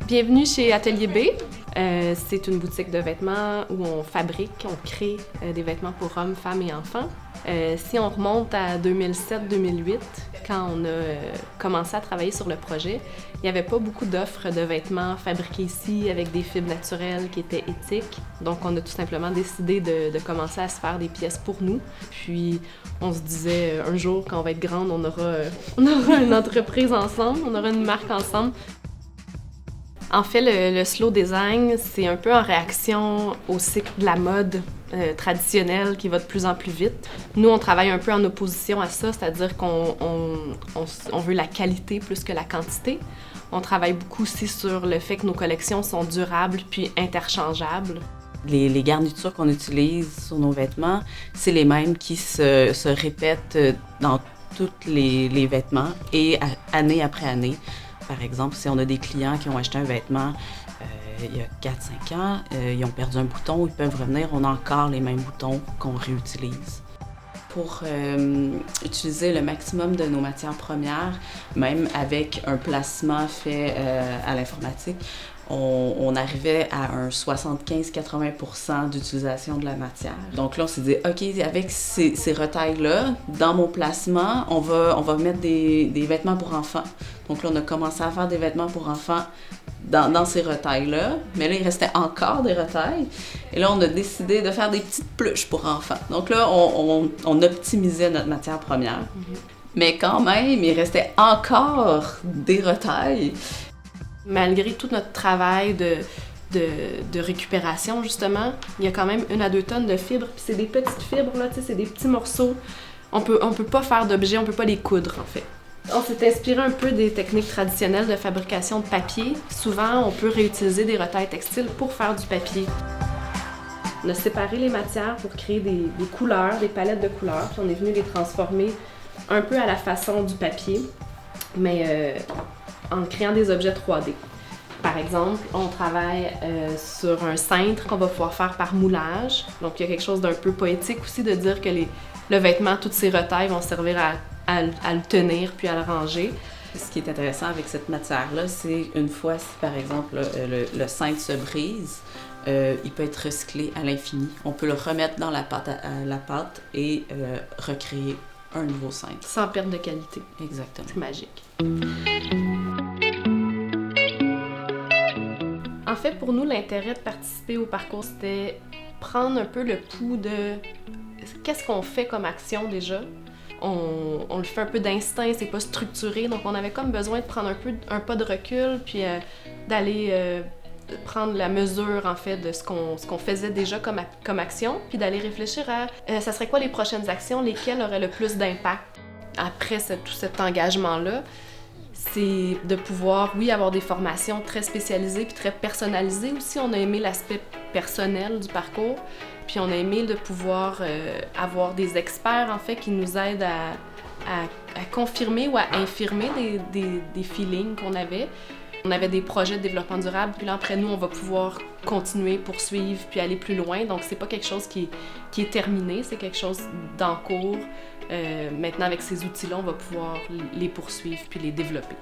Bienvenue chez Atelier B. C'est une boutique de vêtements où on fabrique, on crée des vêtements pour hommes, femmes et enfants. Si on remonte à 2007-2008, quand on a commencé à travailler sur le projet, il n'y avait pas beaucoup d'offres de vêtements fabriqués ici avec des fibres naturelles qui étaient éthiques. Donc, on a tout simplement décidé de commencer à se faire des pièces pour nous. Puis, on se disait, un jour, quand on va être grande, on aura une entreprise ensemble, on aura une marque ensemble. En fait, le slow design, c'est un peu en réaction au cycle de la mode traditionnelle qui va de plus en plus vite. Nous, on travaille un peu en opposition à ça, c'est-à-dire qu'on veut la qualité plus que la quantité. On travaille beaucoup aussi sur le fait que nos collections sont durables puis interchangeables. Les garnitures qu'on utilise sur nos vêtements, c'est les mêmes qui se répètent dans tous les vêtements et année après année. Par exemple, si on a des clients qui ont acheté un vêtement il y a 4-5 ans, ils ont perdu un bouton, ils peuvent revenir, on a encore les mêmes boutons qu'on réutilise. Pour utiliser le maximum de nos matières premières, même avec un placement fait à l'informatique, on arrivait à un 75-80% d'utilisation de la matière. Donc là, on s'est dit, OK, avec ces retailles-là, dans mon placement, on va mettre des vêtements pour enfants. Donc là, on a commencé à faire des vêtements pour enfants dans ces retailles-là. Mais là, il restait encore des retailles. Et là, on a décidé de faire des petites pluches pour enfants. Donc là, on optimisait notre matière première. Mm-hmm. Mais quand même, il restait encore des retailles. Malgré tout notre travail de récupération, justement, il y a quand même 1 à 2 tonnes de fibres. Puis c'est des petites fibres, là, tu sais, c'est des petits morceaux. On peut pas faire d'objets, on peut pas les coudre, en fait. On s'est inspiré un peu des techniques traditionnelles de fabrication de papier. Souvent, on peut réutiliser des retailles textiles pour faire du papier. On a séparé les matières pour créer des couleurs, des palettes de couleurs, puis on est venu les transformer un peu à la façon du papier, mais en créant des objets 3D. Par exemple, on travaille sur un cintre qu'on va pouvoir faire par moulage. Donc, il y a quelque chose d'un peu poétique aussi de dire que le vêtement, toutes ces retailles vont servir à le tenir puis à le ranger. Ce qui est intéressant avec cette matière-là, c'est une fois, si par exemple le cintre se brise, il peut être recyclé à l'infini. On peut le remettre dans la pâte et recréer un nouveau cintre. Sans perte de qualité. Exactement. C'est magique. En fait, pour nous, l'intérêt de participer au parcours, c'était prendre un peu le pouls de qu'est-ce qu'on fait comme action déjà. On le fait un peu d'instinct, c'est pas structuré, donc on avait comme besoin de prendre un pas de recul, puis d'aller prendre la mesure en fait de ce qu'on faisait déjà comme action, puis d'aller réfléchir à ça serait quoi les prochaines actions, lesquelles auraient le plus d'impact. Après tout cet engagement-là, c'est de pouvoir, oui, avoir des formations très spécialisées puis très personnalisées aussi. On a aimé l'aspect personnel du parcours, puis on a aimé de pouvoir avoir des experts, en fait, qui nous aident à confirmer ou à infirmer des feelings qu'on avait. On avait des projets de développement durable, puis là, après nous, on va pouvoir continuer, poursuivre, puis aller plus loin. Donc, c'est pas quelque chose qui est terminé, c'est quelque chose d'en cours. Maintenant, avec ces outils-là, on va pouvoir les poursuivre puis les développer.